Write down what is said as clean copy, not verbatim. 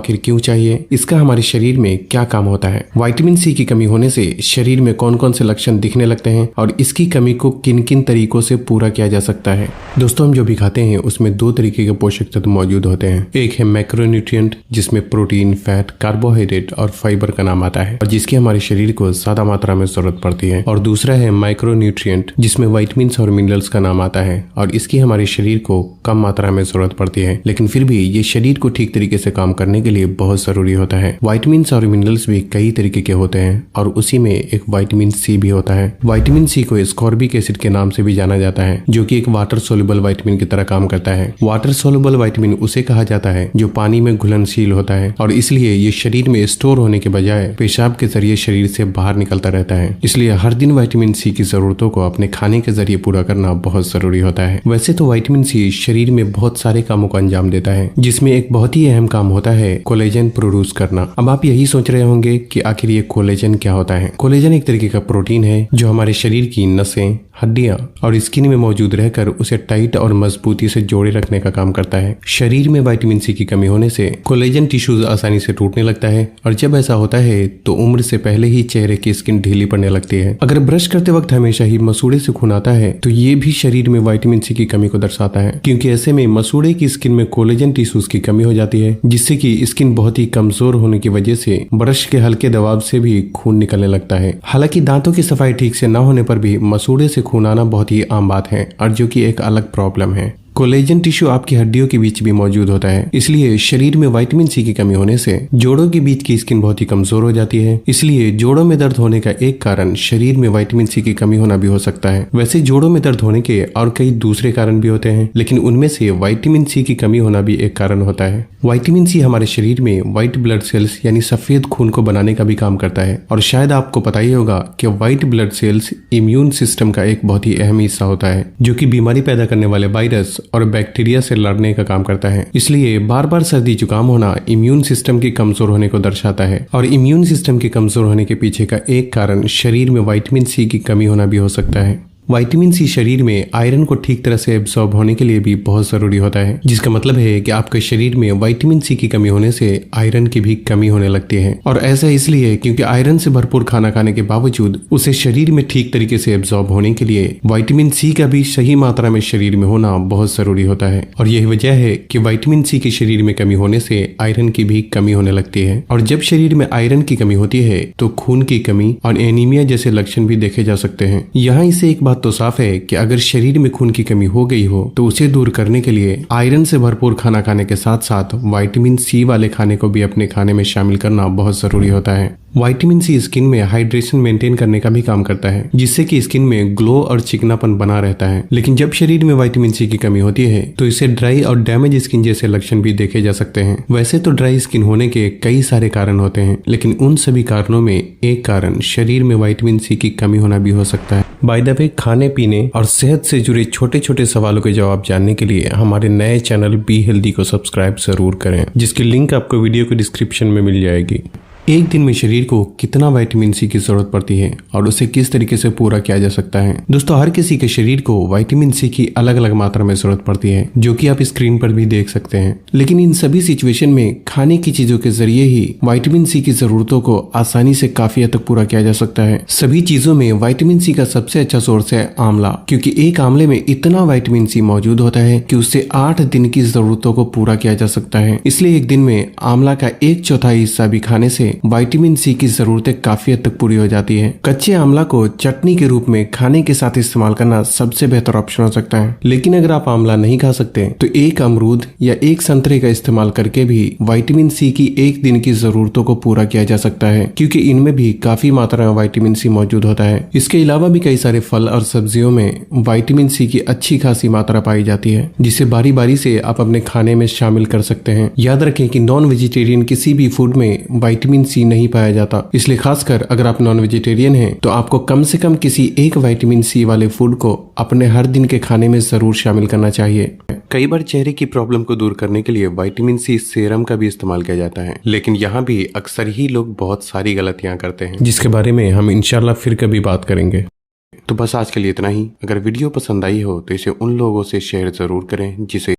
आखिर क्यों चाहिए, इसका हमारे शरीर में क्या काम होता है, विटामिन सी की कमी होने से शरीर में कौन कौन से लक्षण दिखने लगते हैं और इसकी कमी को किन किन तरीकों से पूरा किया जा सकता है। दोस्तों, हम जो भी खाते हैं उसमें दो तरीके के पोषक तत्व मौजूद होते हैं। एक है मैक्रोन्यूट्रिएंट, जिसमें प्रोटीन, फैट, कार्बोहाइड्रेट और फाइबर का नाम आता है और जिसकी हमारे शरीर को ज्यादा मात्रा में जरूरत पड़ती है। और दूसरा है माइक्रोन्यूट्रिएंट, जिसमें विटामिन और मिनरल्स का नाम आता है और इसकी हमारे शरीर को कम मात्रा में जरूरत पड़ती है, लेकिन फिर भी ये शरीर को ठीक तरीके से काम करने के लिए बहुत जरूरी होता है। विटामिन और मिनरल्स भी कई तरीके के होते हैं और उसी में एक विटामिन सी भी होता है। विटामिन सी को स्कॉर्बिक एसिड के नाम से भी जाना जाता है, जो कि एक वाटर सोल्युबल विटामिन की तरह काम करता है। वाटर सोल्युबल विटामिन उसे कहा जाता है जो पानी में घुलनशील होता है और इसलिए ये शरीर में स्टोर होने के बजाय पेशाब के जरिए शरीर से बाहर निकलता रहता है। इसलिए हर दिन विटामिन सी की जरूरतों को अपने खाने के जरिए पूरा करना बहुत जरूरी होता है। वैसे तो विटामिन सी शरीर में बहुत सारे कामों को अंजाम देता है, जिसमें एक बहुत ही अहम काम होता है कोलेजन प्रोड्यूस करना। अब आप यही सोच रहे होंगे कि आखिर ये कोलेजन क्या होता है। कोलेजन एक तरीके का प्रोटीन है जो हमारे शरीर की नसें, हड्डियां और स्किन में मौजूद रहकर उसे टाइट और मजबूती से जोड़े रखने का काम करता है। शरीर में विटामिन सी की कमी होने से कोलेजन टिश्यूज आसानी से टूटने लगता है और जब ऐसा होता है तो उम्र से पहले ही चेहरे की स्किन ढीली पड़ने लगती है। अगर ब्रश करते वक्त हमेशा ही मसूड़े से खून आता है तो ये भी शरीर में विटामिन सी की कमी को दर्शाता है, क्योंकि ऐसे में मसूड़े की स्किन में कोलेजन टिश्यूज की कमी हो जाती है, जिससे कि स्किन बहुत ही कमजोर होने की वजह से ब्रश के हल्के दबाव से भी खून निकलने लगता है। हालांकि दांतों की सफाई ठीक से न होने पर भी मसूड़े से खून आना बहुत ही आम बात है और जो कि एक अलग प्रॉब्लम है। कोलेजन टिश्यू आपकी हड्डियों के बीच भी मौजूद होता है, इसलिए शरीर में विटामिन सी की कमी होने से जोड़ों के बीच की स्किन बहुत ही कमजोर हो जाती है। इसलिए जोड़ों में दर्द होने का एक कारण शरीर में विटामिन सी की कमी होना भी हो सकता है। वैसे जोड़ों में दर्द होने के और कई दूसरे कारण भी होते हैं, लेकिन उनमें से विटामिन सी की कमी होना भी एक कारण होता है। विटामिन सी हमारे शरीर में व्हाइट ब्लड सेल्स यानी सफेद खून को बनाने का भी काम करता है और शायद आपको पता ही होगा कि white blood cells immune system का एक बहुत ही अहम हिस्सा होता है, जो कि बीमारी पैदा करने वाले वायरस और बैक्टीरिया से लड़ने का काम करता है। इसलिए बार बार सर्दी जुकाम होना इम्यून सिस्टम की कमजोर होने को दर्शाता है और इम्यून सिस्टम के कमजोर होने के पीछे का एक कारण शरीर में विटामिन सी की कमी होना भी हो सकता है। विटामिन सी शरीर में आयरन को ठीक तरह से एब्सॉर्ब होने के लिए भी बहुत जरूरी होता है, जिसका मतलब है कि आपके शरीर में विटामिन सी की कमी होने से आयरन की भी कमी होने लगती है। और ऐसा इसलिए क्योंकि आयरन से भरपूर खाना खाने के बावजूद उसे शरीर में ठीक तरीके से एब्सॉर्ब होने के लिए विटामिन सी का भी सही मात्रा में शरीर में होना बहुत जरूरी होता है। और यही वजह है कि विटामिन सी की शरीर में कमी होने से आयरन की भी कमी होने लगती है और जब शरीर में आयरन की कमी होती है तो खून की कमी और एनीमिया जैसे लक्षण भी देखे जा सकते हैं। यहाँ इससे एक बात तो साफ है कि अगर शरीर में खून की कमी हो गई हो तो उसे दूर करने के लिए आयरन से भरपूर खाना खाने के साथ साथ विटामिन सी वाले खाने को भी अपने खाने में शामिल करना बहुत जरूरी होता है। विटामिन सी स्किन में हाइड्रेशन मेंटेन करने का भी काम करता है, जिससे कि स्किन में ग्लो और चिकनापन बना रहता है। लेकिन जब शरीर में विटामिन सी की कमी होती है तो इससे ड्राई और डैमेज स्किन जैसे लक्षण भी देखे जा सकते हैं। वैसे तो ड्राई स्किन होने के कई सारे कारण होते हैं, लेकिन उन सभी कारणों में एक कारण शरीर में विटामिन सी की कमी होना भी हो सकता है। बाय द वे, खाने पीने और सेहत से जुड़े छोटे छोटे सवालों के जवाब जानने के लिए हमारे नए चैनल बी हेल्दी को सब्सक्राइब जरूर करें, जिसकी लिंक आपको वीडियो के डिस्क्रिप्शन में मिल जाएगी। एक दिन में शरीर को कितना विटामिन सी की जरूरत पड़ती है और उसे किस तरीके से पूरा किया जा सकता है। दोस्तों, हर किसी के शरीर को विटामिन सी की अलग अलग मात्रा में जरूरत पड़ती है, जो कि आप स्क्रीन पर भी देख सकते हैं। लेकिन इन सभी सिचुएशन में खाने की चीजों के जरिए ही विटामिन सी की जरूरतों को आसानी से काफी हद तक पूरा किया जा सकता है। सभी चीजों में विटामिन सी का सबसे अच्छा सोर्स है आंवला, क्योंकि एक आंवले में इतना विटामिन सी मौजूद होता है कि उससे 8 दिन की जरूरतों को पूरा किया जा सकता है। इसलिए एक दिन में आंवला का 1/4 हिस्सा भी खाने से विटामिन सी की जरूरतें काफी हद तक पूरी हो जाती है। कच्चे आंवला को चटनी के रूप में खाने के साथ इस्तेमाल करना सबसे बेहतर ऑप्शन हो सकता है। लेकिन अगर आप आंवला नहीं खा सकते तो एक अमरूद या एक संतरे का इस्तेमाल करके भी विटामिन सी की एक दिन की जरूरतों को पूरा किया जा सकता है, क्योंकि इनमें भी काफी मात्रा में विटामिन सी मौजूद होता है। इसके अलावा भी कई सारे फल और सब्जियों में विटामिन सी की अच्छी खासी मात्रा पाई जाती है, जिसे बारी बारी से आप अपने खाने में शामिल कर सकते हैं। याद रखें कि नॉन वेजिटेरियन किसी भी फूड में विटामिन सी नहीं पाया जाता, इसलिए खासकर अगर आप नॉन वेजिटेरियन हैं तो आपको कम से कम किसी एक विटामिन सी वाले फूड को अपने हर दिन के खाने में जरूर शामिल करना चाहिए। कई बार चेहरे की प्रॉब्लम को दूर करने के लिए विटामिन सी सीरम का भी इस्तेमाल किया जाता है, लेकिन यहाँ भी अक्सर ही लोग बहुत सारी गलतियां करते हैं, जिसके बारे में हम इंशाल्लाह फिर कभी बात करेंगे। तो बस आज के लिए इतना ही। अगर वीडियो पसंद आई हो तो इसे उन लोगों से शेयर जरूर करें जिसे